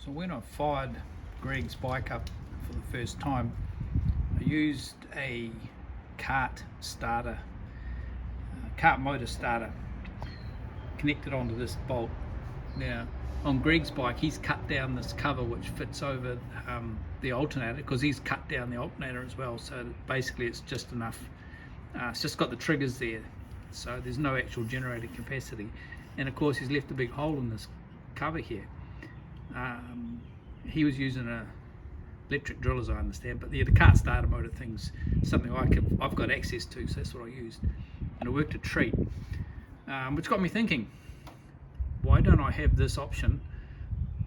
So when I fired Greg's bike up for the first time, I used a kart starter, kart motor starter, connected onto this bolt. Now on Greg's bike, he's cut down this cover which fits over the alternator, because he's cut down the alternator as well, so basically it's just enough, it's just got the triggers there, so there's no actual generating capacity. And of course he's left a big hole in this cover here. He was using a electric drill, as I understand, but the kart starter motor thing's something I've got access to, so that's what I used, and it worked a treat, which got me thinking, why don't I have this option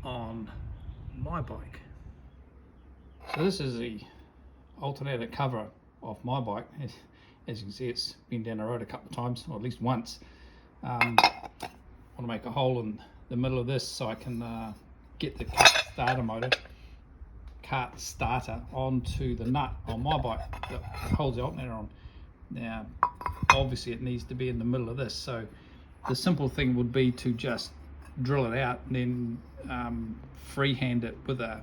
on my bike? So this is the alternator cover of my bike. As you can see, it's been down the road a couple of times, or at least once. I want to make a hole in the middle of this so I can get the kart starter onto the nut on my bike that holds the alternator on. Now obviously it needs to be in the middle of this, so the simple thing would be to just drill it out and then freehand it with a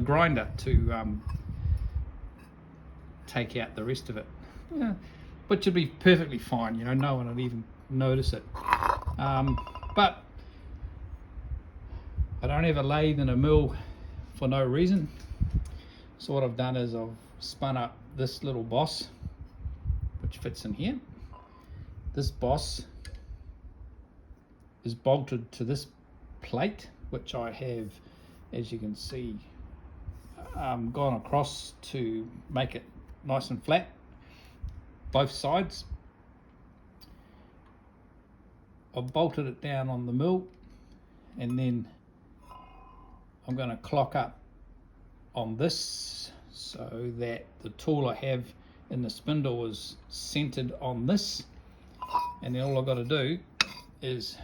grinder to take out the rest of it, which would be perfectly fine, you know, no one would even notice it. But I don't have a lathe and a mill for no reason, so what I've done is I've spun up this little boss which fits in here. This boss is bolted to this plate, which I have, as you can see, gone across to make it nice and flat, both sides. I've bolted it down on the mill, and then I'm going to clock up on this so that the tool I have in the spindle is centered on this, and then all I've got to do is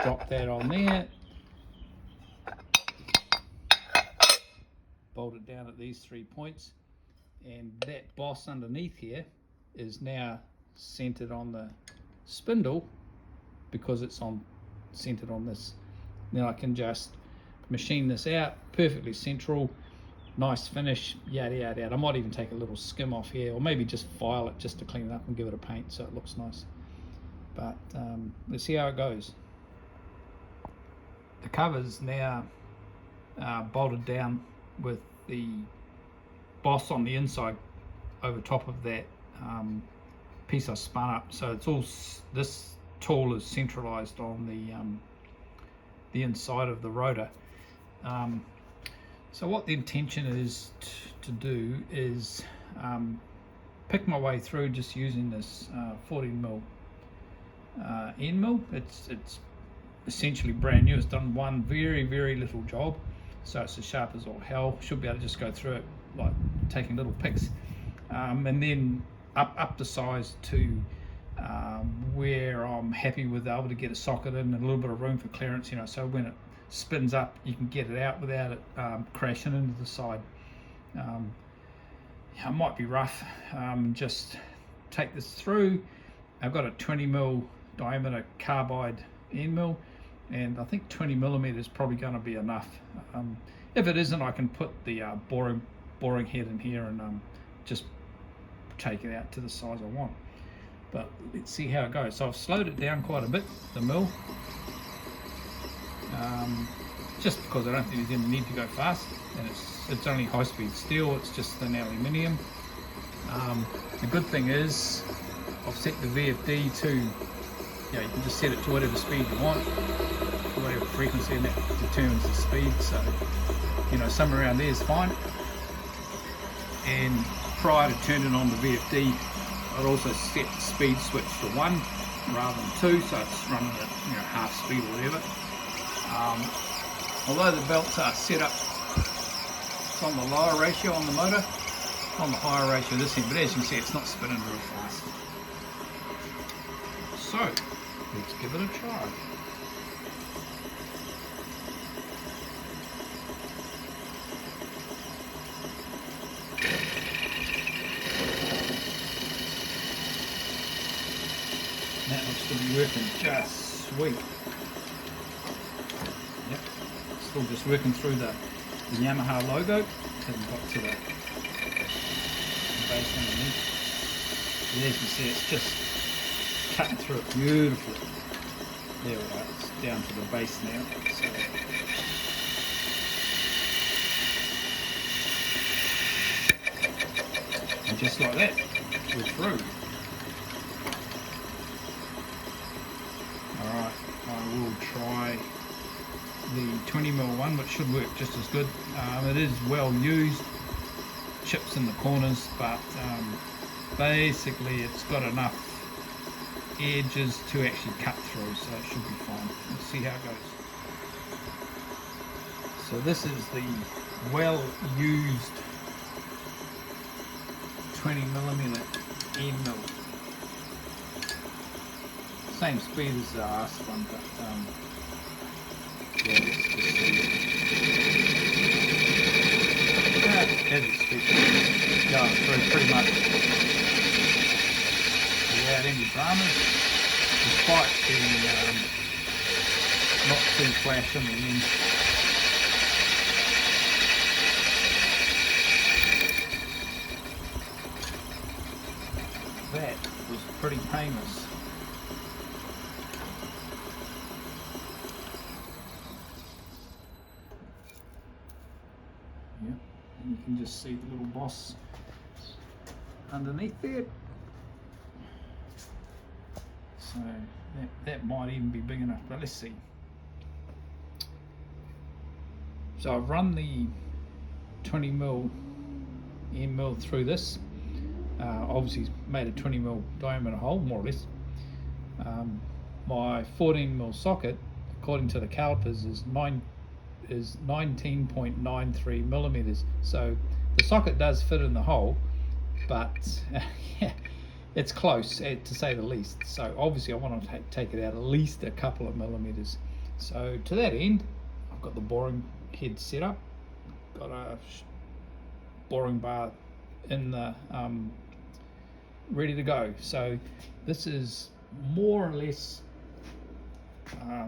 drop that on there, bolt it down at these 3 points, and that boss underneath here is now centered on the spindle because it's centered on this. Then I can just machine this out, perfectly central, nice finish, yada yada yada. I might even take a little skim off here, or maybe just file it just to clean it up and give it a paint so it looks nice. But let's see how it goes. The cover's now bolted down with the boss on the inside over top of that piece I spun up, so it's all, this tool is centralized on the inside of the rotor. So what the intention is to do is pick my way through just using this 14mm end mill. It's essentially brand new. It's done one very little job, so it's as sharp as all hell. Should be able to just go through it like taking little picks, and then up the size to where I'm happy with able to get a socket in and a little bit of room for clearance, you know, so when it spins up you can get it out without it crashing into the side. Yeah, it might be rough. Just take this through. I've got a 20mm diameter carbide end mill, and I think 20mm is probably going to be enough. If it isn't, I can put the boring head in here and just take it out to the size I want. But let's see how it goes. So I've slowed it down quite a bit, the mill, just because I don't think there's any need to go fast, and it's only high-speed steel, it's just thin aluminium. The good thing is I've set the VFD to, you can just set it to whatever speed you want, whatever frequency, and that determines the speed. So, somewhere around there is fine. And prior to turning on the VFD, I'd also set the speed switch to 1 rather than 2, so it's running at half speed or whatever. Although the belts are set up, it's on the lower ratio on the motor, on the higher ratio this end, but as you can see, it's not spinning real fast. So let's give it a try. That looks to be working just sweet. Yep. still just working through the Yamaha logo. Hasn't got to the base underneath. And as you see, it's just cutting through it beautifully. There we go, it's down to the base now. So, and just like that, we're through. Alright, I will try the 20mm one, which should work just as good. It is well used, chips in the corners, but basically it's got enough edges to actually cut through, so it should be fine. Let's see how it goes. So this is the well used 20mm end mill. Same speed as the last one, but yeah, let's just see. As expected, going through pretty much without any dramas, despite being not too flash in the end. That was pretty painless. Yep, and you can just see the little boss underneath there. So that might even be big enough, but let's see. So I've run the 20mm end mill through this. Obviously made a 20mm diameter hole, more or less. My 14mm socket, according to the calipers, is 19.93mm. So the socket does fit in the hole, but yeah, it's close, to say the least. So obviously I want to take it out at least a couple of millimeters. So to that end, I've got the boring head set up, got a boring bar in the ready to go. So this is more or less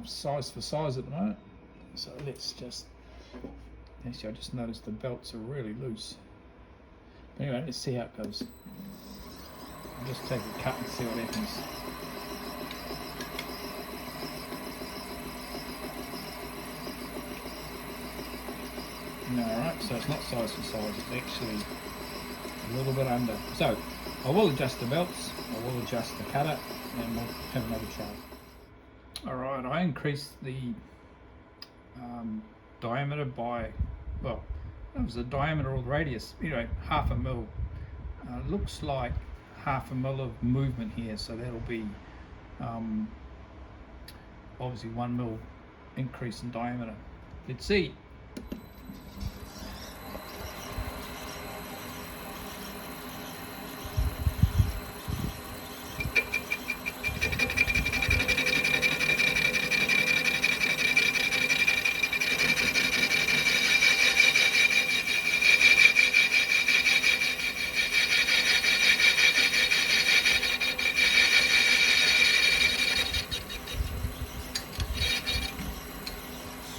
size for size at the moment. So let's just, actually I just noticed the belts are really loose. But anyway, let's see how it goes. I'll just take a cut and see what happens. Alright, so it's not size for size, it's actually a little bit under. So I will adjust the belts, I will adjust the cutter, and we'll have another try. Alright, I increased the diameter by, well, that was the diameter or the radius, anyway, 1/2 mil. Looks like 1/2 mil of movement here, so that'll be obviously 1 mil increase in diameter. Let's see.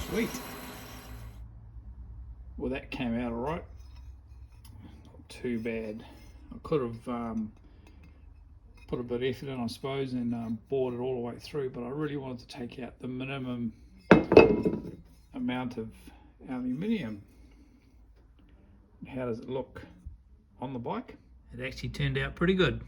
Sweet. Well, that came out all right. Not too bad. I could have put a bit of effort in, I suppose, and bored it all the way through, but I really wanted to take out the minimum amount of aluminium. How does it look on the bike? It actually turned out pretty good.